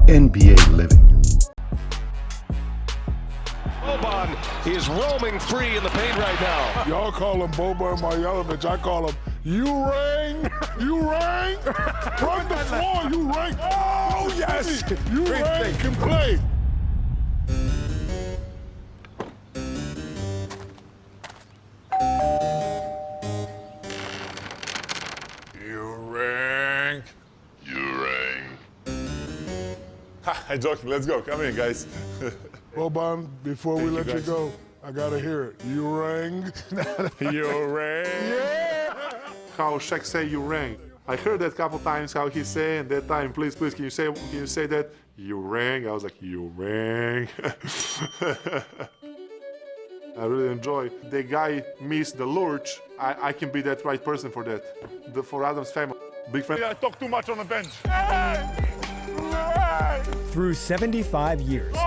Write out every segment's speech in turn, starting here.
NBA living. Boban is roaming free in the paint right now. Y'all call him Boban Marjanovic. I call him, you rang, you rang. Run the floor, you rang. Oh, yes, you rang can play. You rang. You rang. I'm joking. Let's go. Come in, guys. Boban, before we let you go, I gotta hear it. You rang. You rang. Yeah. How Shaq say you rang. I heard that a couple times how he say, and that time, please, can you say that? You rang. I was like, you rang. I really enjoy. The guy missed the lurch. I can be that right person for that. For Adam's family. Big fan. I talk too much on the bench. Through 75 years These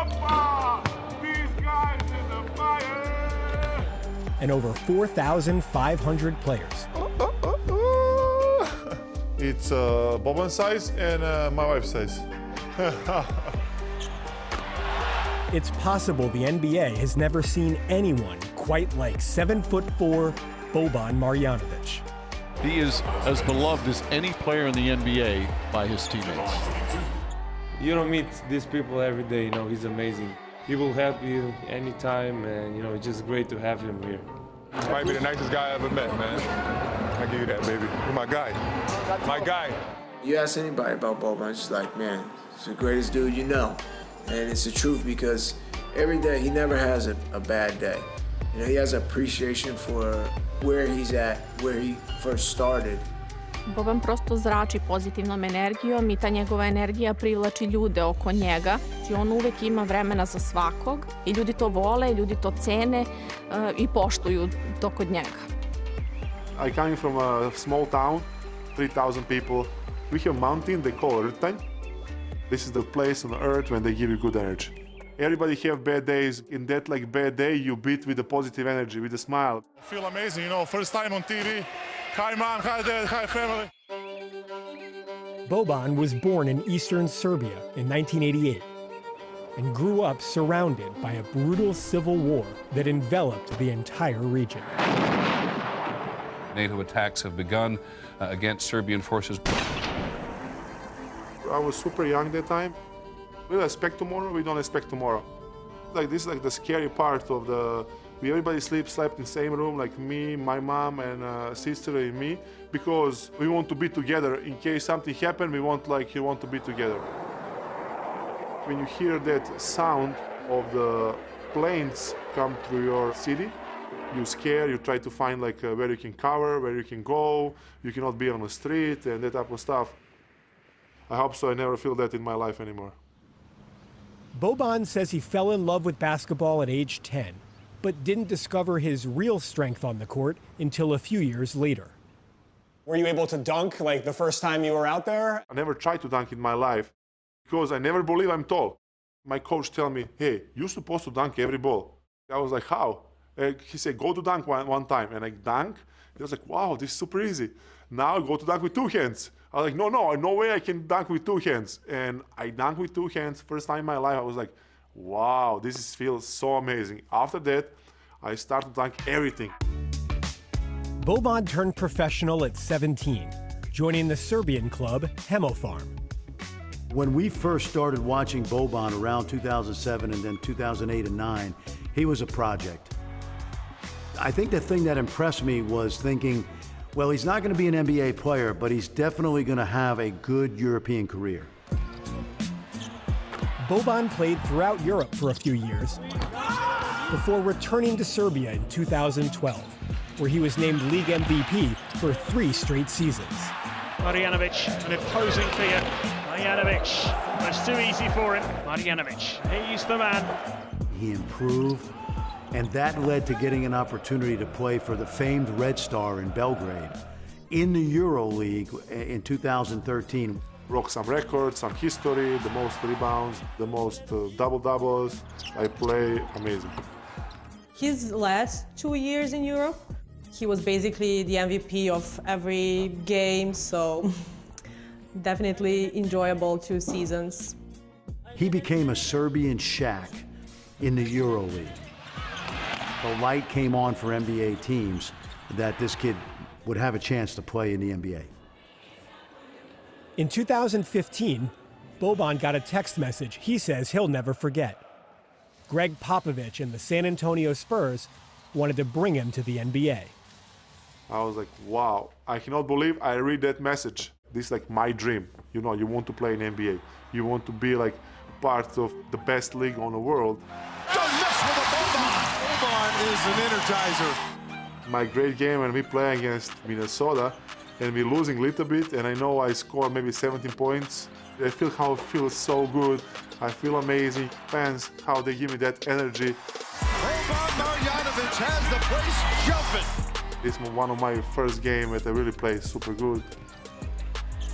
guys in the fire. and over 4,500 players, It's Boban size and my wife's size. it's possible the NBA has never seen anyone quite like 7'4" Boban Marjanovic. He is as beloved as any player in the NBA by his teammates. You don't meet these people every day, you know, he's amazing. He will help you anytime, and you know, it's just great to have him here. He might be the nicest guy I ever met, man. I give you that, baby. You're my guy. My guy. You ask anybody about Boban, it's just like, man, he's the greatest dude you know. And it's the truth because every day he never has a bad day. You know, he has appreciation for where he's at, where he first started. Boban prosto zrači pozitivnom energijom i ta njegova energija privlači ljude oko njega. Znači on uvek ima vremena za svakog i ljudi to vole, ljudi to cene i poštuju to kod njega. I come from a small town, 3,000 people. We have a mountain they call Rtanj. This is the place on earth when they give you good energy. Everybody have bad days. In that bad day, you beat with the positive energy, with a smile. I feel amazing, you know, first time on TV. Hi, mom, hi, dad, hi, family. Boban was born in eastern Serbia in 1988 and grew up surrounded by a brutal civil war that enveloped the entire region. NATO attacks have begun against Serbian forces. I was super young that time. We expect tomorrow, we don't expect tomorrow. This is the scary part of everybody slept in the same room, like me, my mom, and sister and me, because we want to be together. In case something happens, we want to be together. When you hear that sound of the planes come through your city, you scare, you try to find where you can cover, where you can go, you cannot be on the street, and that type of stuff. I hope so I never feel that in my life anymore. Boban says he fell in love with basketball at age 10, but didn't discover his real strength on the court until a few years later. Were you able to dunk the first time you were out there? I never tried to dunk in my life because I never believe I'm tall. My coach tell me, hey, you're supposed to dunk every ball. I was like, how? He said, go to dunk one time. And I dunk. He was like, wow, this is super easy. Now I go to dunk with two hands. I was like, no way I can dunk with two hands. And I dunk with two hands. First time in my life, I was like, wow, feels so amazing. After that, I started to dunk everything. Boban turned professional at 17, joining the Serbian club Hemofarm. When we first started watching Boban around 2007 and then 2008 and 9, he was a project. I think the thing that impressed me was thinking, well, he's not going to be an NBA player, but he's definitely going to have a good European career. Boban played throughout Europe for a few years before returning to Serbia in 2012, where he was named league MVP for 3 straight seasons. Marjanovic, an imposing figure. Marjanovic, that's too easy for him. Marjanovic, he's the man. He improved, and that led to getting an opportunity to play for the famed Red Star in Belgrade in the EuroLeague in 2013. Broke some records, some history, the most rebounds, the most double-doubles. I play amazing. His last 2 years in Europe, he was basically the MVP of every game, so definitely enjoyable 2 seasons. He became a Serbian Shaq in the EuroLeague. The light came on for NBA teams that this kid would have a chance to play in the NBA. In 2015, Boban got a text message he says he'll never forget. Greg Popovich and the San Antonio Spurs wanted to bring him to the NBA. I was like, wow, I cannot believe I read that message. This is like my dream. You know, you want to play in NBA. You want to be like part of the best league on the world. Don't mess with a Boban. Boban is an energizer. My great game when we play against Minnesota and we're losing a little bit, and I know I score maybe 17 points. I feel how it feels so good. I feel amazing. Fans, how they give me that energy. Boban Marjanovic has the place jumping. It's one of my first games that I really played super good.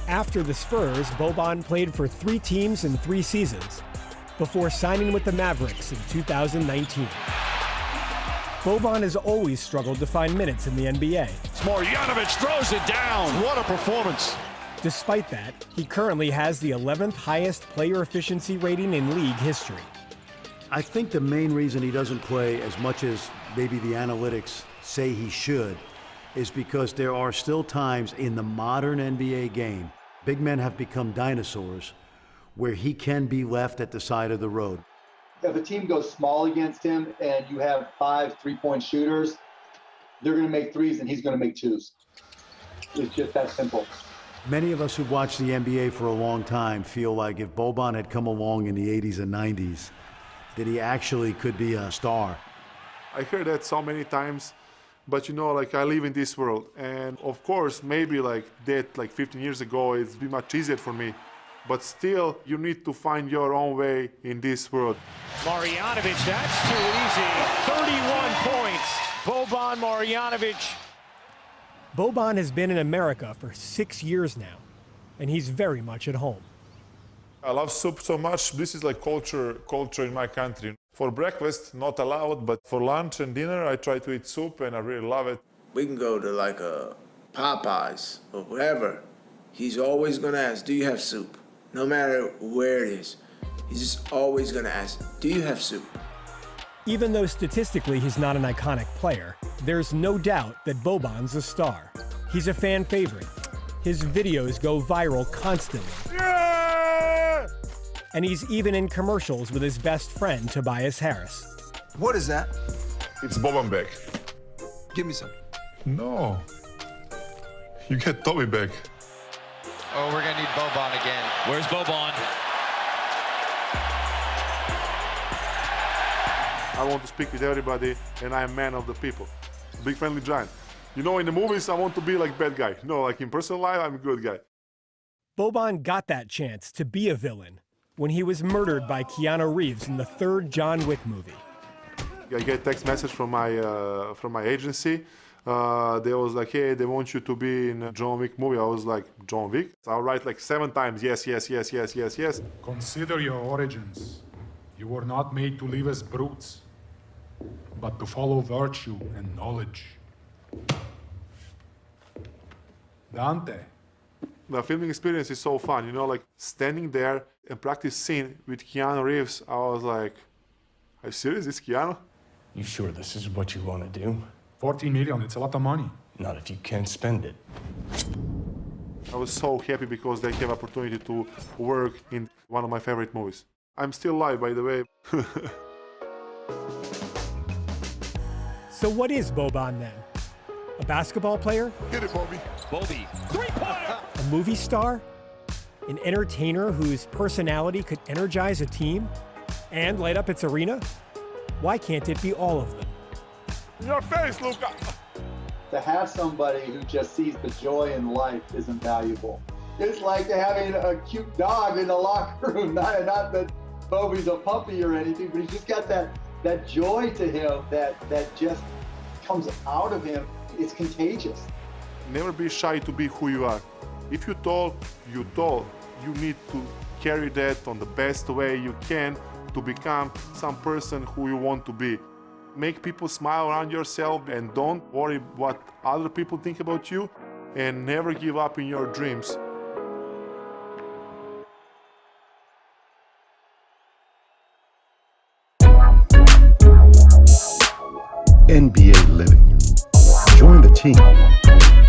After the Spurs, Boban played for 3 teams in 3 seasons before signing with the Mavericks in 2019. Boban has always struggled to find minutes in the NBA. Marjanovic throws it down. What a performance. Despite that, he currently has the 11th highest player efficiency rating in league history. I think the main reason he doesn't play as much as maybe the analytics say he should is because there are still times in the modern NBA game, big men have become dinosaurs, where he can be left at the side of the road. If a team goes small against him and you have 5 3-point shooters, they're going to make threes and he's going to make twos. It's just that simple. Many of us who've watched the NBA for a long time feel like if Boban had come along in the 80s and 90s, that he actually could be a star. I heard that so many times, but you know, like I live in this world. And of course, maybe like that, like 15 years ago, it's been much easier for me. But still, you need to find your own way in this world. Marjanovic, that's too easy. 31 points. Boban Marjanovic. Boban has been in America for 6 years now, and he's very much at home. I love soup so much. This is like culture in my country. For breakfast, not allowed, but for lunch and dinner, I try to eat soup, and I really love it. We can go to like a Popeyes or whatever. He's always gonna ask, do you have soup? No matter where it is. He's just always gonna ask, do you have soup? Even though statistically he's not an iconic player, there's no doubt that Boban's a star. He's a fan favorite. His videos go viral constantly. Yeah! And he's even in commercials with his best friend, Tobias Harris. What is that? It's Boban back. Give me some. No. You get Toby back. Oh, we're gonna need Boban again. Where's Boban? I want to speak with everybody, and I'm a man of the people. Big friendly giant. You know, in the movies, I want to be like bad guy. No, like in personal life, I'm a good guy. Boban got that chance to be a villain when he was murdered by Keanu Reeves in the 3rd John Wick movie. I get a text message from my agency. They was like, hey, they want you to be in a John Wick movie. I was like, John Wick? So I'll write like 7 times, yes, yes, yes, yes, yes, yes. Consider your origins. You were not made to live as brutes, but to follow virtue and knowledge. Dante. The filming experience is so fun, you know, like standing there and practice scene with Keanu Reeves. I was like, are you serious? It's Keanu? You sure this is what you want to do? 14 million, it's a lot of money. Not if you can't spend it. I was so happy because they have opportunity to work in one of my favorite movies. I'm still alive, by the way. So what is Boban then? A basketball player? Hit it, Bobby. Bobby, 3-pointer. A movie star? An entertainer whose personality could energize a team and light up its arena? Why can't it be all of them? In your face, Luca. To have somebody who just sees the joy in life is invaluable. It's like having a cute dog in the locker room. Not that Bobby's a puppy or anything, but he's just got that joy to him that just comes out of him. It's contagious. Never be shy to be who you are. If you're tall, you're tall. You need to carry that on the best way you can to become some person who you want to be. Make people smile around yourself and don't worry what other people think about you, and never give up in your dreams. NBA living. Join the team.